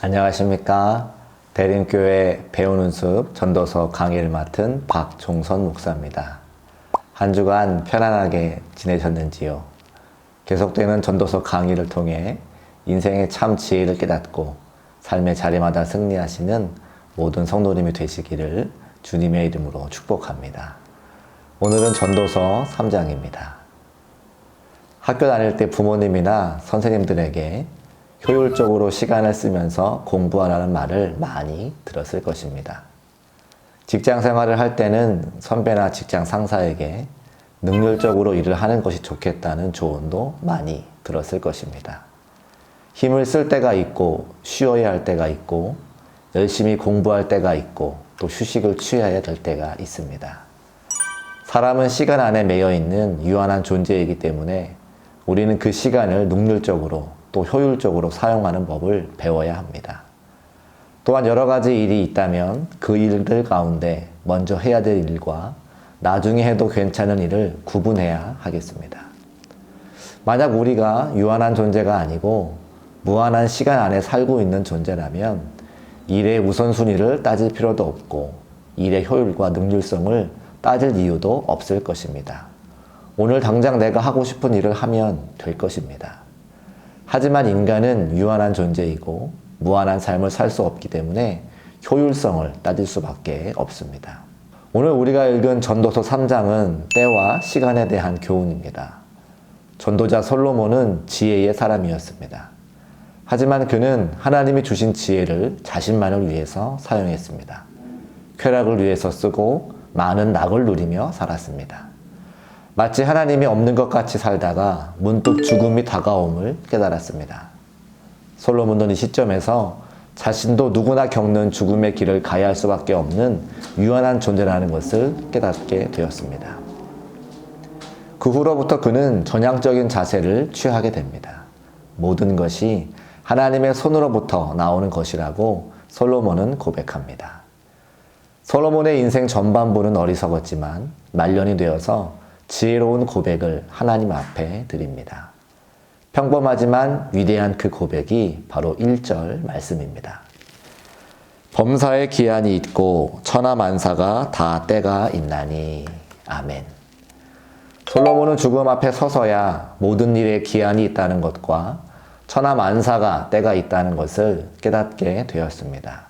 안녕하십니까. 대림교회 배우는 숲 전도서 강의를 맡은 박종선 목사입니다. 한 주간 편안하게 지내셨는지요? 계속되는 전도서 강의를 통해 인생의 참 지혜를 깨닫고 삶의 자리마다 승리하시는 모든 성도님이 되시기를 주님의 이름으로 축복합니다. 오늘은 전도서 3장입니다. 학교 다닐 때 부모님이나 선생님들에게 효율적으로 시간을 쓰면서 공부하라는 말을 많이 들었을 것입니다. 직장 생활을 할 때는 선배나 직장 상사에게 능률적으로 일을 하는 것이 좋겠다는 조언도 많이 들었을 것입니다. 힘을 쓸 때가 있고 쉬어야 할 때가 있고 열심히 공부할 때가 있고 또 휴식을 취해야 될 때가 있습니다. 사람은 시간 안에 매여 있는 유한한 존재이기 때문에 우리는 그 시간을 능률적으로 또 효율적으로 사용하는 법을 배워야 합니다. 또한 여러 가지 일이 있다면 그 일들 가운데 먼저 해야 될 일과 나중에 해도 괜찮은 일을 구분해야 하겠습니다. 만약 우리가 유한한 존재가 아니고 무한한 시간 안에 살고 있는 존재라면 일의 우선순위를 따질 필요도 없고 일의 효율과 능률성을 따질 이유도 없을 것입니다. 오늘 당장 내가 하고 싶은 일을 하면 될 것입니다. 하지만 인간은 유한한 존재이고 무한한 삶을 살 수 없기 때문에 효율성을 따질 수밖에 없습니다. 오늘 우리가 읽은 전도서 3장은 때와 시간에 대한 교훈입니다. 전도자 솔로몬은 지혜의 사람이었습니다. 하지만 그는 하나님이 주신 지혜를 자신만을 위해서 사용했습니다. 쾌락을 위해서 쓰고 많은 낙을 누리며 살았습니다. 마치 하나님이 없는 것 같이 살다가 문득 죽음이 다가옴을 깨달았습니다. 솔로몬은 이 시점에서 자신도 누구나 겪는 죽음의 길을 가야 할 수밖에 없는 유한한 존재라는 것을 깨닫게 되었습니다. 그 후로부터 그는 전향적인 자세를 취하게 됩니다. 모든 것이 하나님의 손으로부터 나오는 것이라고 솔로몬은 고백합니다. 솔로몬의 인생 전반부는 어리석었지만 말년이 되어서 지혜로운 고백을 하나님 앞에 드립니다. 평범하지만 위대한 그 고백이 바로 1절 말씀입니다. 범사의 기한이 있고 천하만사가 다 때가 있나니. 아멘. 솔로몬은 죽음 앞에 서서야 모든 일에 기한이 있다는 것과 천하만사가 때가 있다는 것을 깨닫게 되었습니다.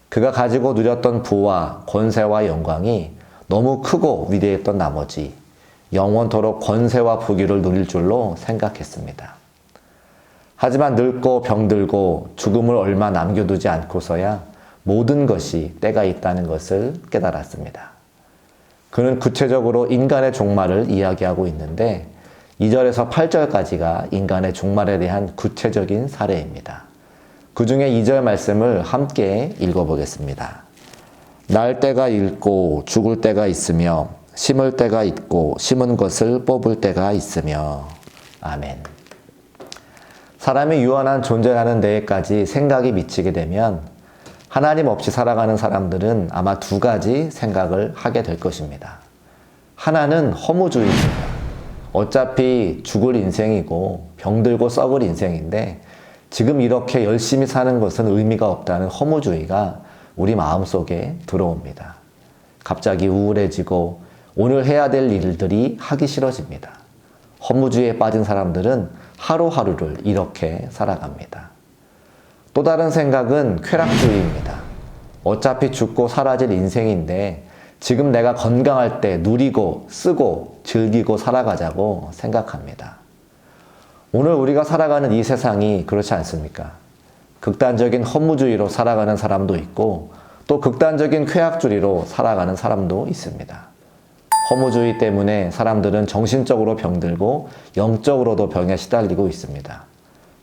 그가 가지고 누렸던 부와 권세와 영광이 너무 크고 위대했던 나머지 영원토록 권세와 부귀를 누릴 줄로 생각했습니다. 하지만 늙고 병들고 죽음을 얼마 남겨두지 않고서야 모든 것이 때가 있다는 것을 깨달았습니다. 그는 구체적으로 인간의 종말을 이야기하고 있는데 2절에서 8절까지가 인간의 종말에 대한 구체적인 사례입니다. 그 중에 2절 말씀을 함께 읽어보겠습니다. 날 때가 있고 죽을 때가 있으며 심을 때가 있고 심은 것을 뽑을 때가 있으며. 아멘. 사람이 유한한 존재라는 데에까지 생각이 미치게 되면 하나님 없이 살아가는 사람들은 아마 두 가지 생각을 하게 될 것입니다. 하나는 허무주의입니다. 어차피 죽을 인생이고 병들고 썩을 인생인데 지금 이렇게 열심히 사는 것은 의미가 없다는 허무주의가 우리 마음속에 들어옵니다. 갑자기 우울해지고 오늘 해야 될 일들이 하기 싫어집니다. 허무주의에 빠진 사람들은 하루하루를 이렇게 살아갑니다. 또 다른 생각은 쾌락주의입니다. 어차피 죽고 사라질 인생인데 지금 내가 건강할 때 누리고 쓰고 즐기고 살아가자고 생각합니다. 오늘 우리가 살아가는 이 세상이 그렇지 않습니까? 극단적인 허무주의로 살아가는 사람도 있고 또 극단적인 쾌락주의로 살아가는 사람도 있습니다. 허무주의 때문에 사람들은 정신적으로 병들고 영적으로도 병에 시달리고 있습니다.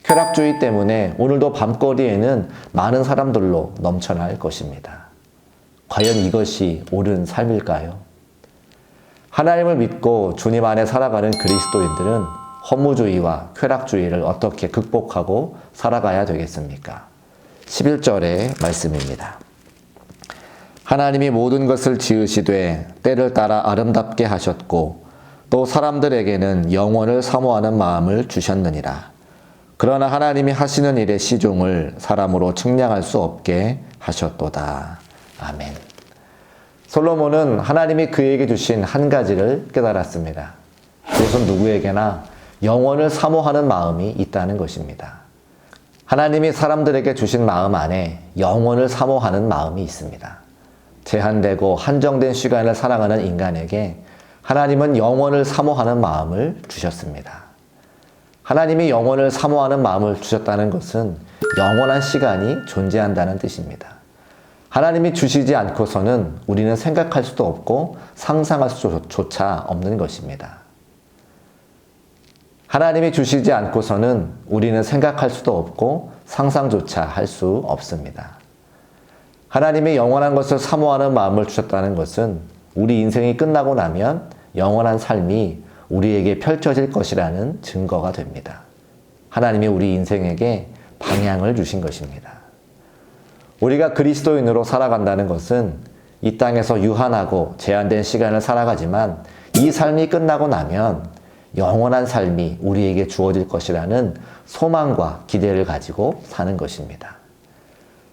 쾌락주의 때문에 오늘도 밤거리에는 많은 사람들로 넘쳐날 것입니다. 과연 이것이 옳은 삶일까요? 하나님을 믿고 주님 안에 살아가는 그리스도인들은 허무주의와 쾌락주의를 어떻게 극복하고 살아가야 되겠습니까? 11절의 말씀입니다. 하나님이 모든 것을 지으시되 때를 따라 아름답게 하셨고 또 사람들에게는 영원을 사모하는 마음을 주셨느니라. 그러나 하나님이 하시는 일의 시종을 사람으로 측량할 수 없게 하셨도다. 아멘. 솔로몬은 하나님이 그에게 주신 한 가지를 깨달았습니다. 그것은 누구에게나 영원을 사모하는 마음이 있다는 것입니다. 하나님이 사람들에게 주신 마음 안에 영원을 사모하는 마음이 있습니다. 제한되고 한정된 시간을 살아가는 인간에게 하나님은 영원을 사모하는 마음을 주셨습니다. 하나님이 영원을 사모하는 마음을 주셨다는 것은 영원한 시간이 존재한다는 뜻입니다. 하나님이 주시지 않고서는 우리는 생각할 수도 없고 상상할 수조차 없는 것입니다. 하나님이 주시지 않고서는 우리는 생각할 수도 없고 상상조차 할 수 없습니다. 하나님이 영원한 것을 사모하는 마음을 주셨다는 것은 우리 인생이 끝나고 나면 영원한 삶이 우리에게 펼쳐질 것이라는 증거가 됩니다. 하나님이 우리 인생에게 방향을 주신 것입니다. 우리가 그리스도인으로 살아간다는 것은 이 땅에서 유한하고 제한된 시간을 살아가지만 이 삶이 끝나고 나면 영원한 삶이 우리에게 주어질 것이라는 소망과 기대를 가지고 사는 것입니다.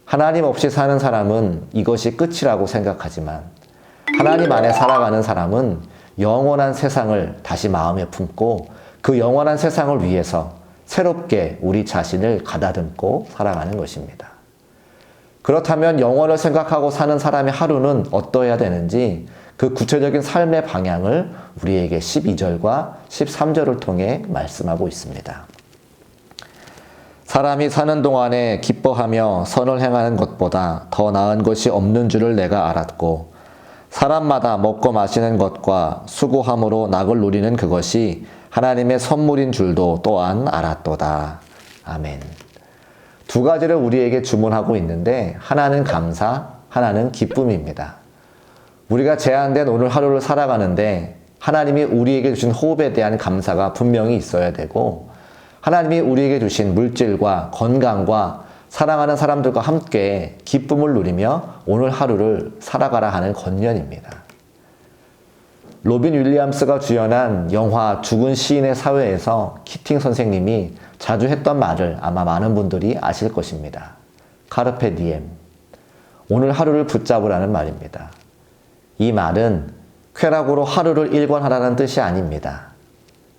하나님 없이 사는 사람은 이것이 끝이라고 생각하지만 하나님 안에 살아가는 사람은 영원한 세상을 다시 마음에 품고 그 영원한 세상을 위해서 새롭게 우리 자신을 가다듬고 살아가는 것입니다. 그렇다면 영원을 생각하고 사는 사람의 하루는 어떠해야 되는지 그 구체적인 삶의 방향을 우리에게 12절과 13절을 통해 말씀하고 있습니다. 사람이 사는 동안에 기뻐하며 선을 행하는 것보다 더 나은 것이 없는 줄을 내가 알았고 사람마다 먹고 마시는 것과 수고함으로 낙을 누리는 그것이 하나님의 선물인 줄도 또한 알았도다. 아멘. 두 가지를 우리에게 주문하고 있는데 하나는 감사, 하나는 기쁨입니다. 우리가 제한된 오늘 하루를 살아가는데 하나님이 우리에게 주신 호흡에 대한 감사가 분명히 있어야 되고 하나님이 우리에게 주신 물질과 건강과 사랑하는 사람들과 함께 기쁨을 누리며 오늘 하루를 살아가라 하는 권면입니다. 로빈 윌리엄스가 주연한 영화 죽은 시인의 사회에서 키팅 선생님이 자주 했던 말을 아마 많은 분들이 아실 것입니다. 카르페 디엠. 오늘 하루를 붙잡으라는 말입니다. 이 말은 쾌락으로 하루를 일관하라는 뜻이 아닙니다.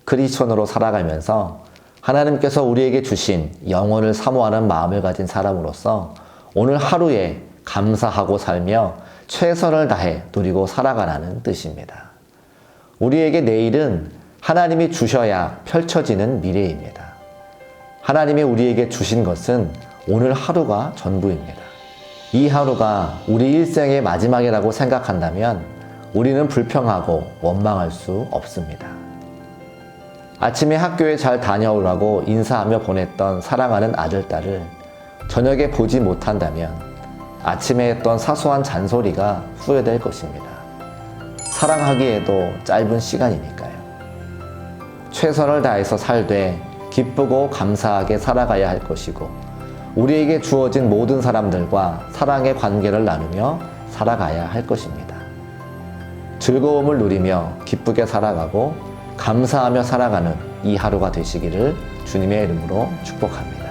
크리스천으로 살아가면서 하나님께서 우리에게 주신 영혼을 사모하는 마음을 가진 사람으로서 오늘 하루에 감사하고 살며 최선을 다해 누리고 살아가라는 뜻입니다. 우리에게 내일은 하나님이 주셔야 펼쳐지는 미래입니다. 하나님이 우리에게 주신 것은 오늘 하루가 전부입니다. 이 하루가 우리 일생의 마지막이라고 생각한다면 우리는 불평하고 원망할 수 없습니다. 아침에 학교에 잘 다녀오라고 인사하며 보냈던 사랑하는 아들, 딸을 저녁에 보지 못한다면 아침에 했던 사소한 잔소리가 후회될 것입니다. 사랑하기에도 짧은 시간이니까요. 최선을 다해서 살되 기쁘고 감사하게 살아가야 할 것이고 우리에게 주어진 모든 사람들과 사랑의 관계를 나누며 살아가야 할 것입니다. 즐거움을 누리며 기쁘게 살아가고 감사하며 살아가는 이 하루가 되시기를 주님의 이름으로 축복합니다.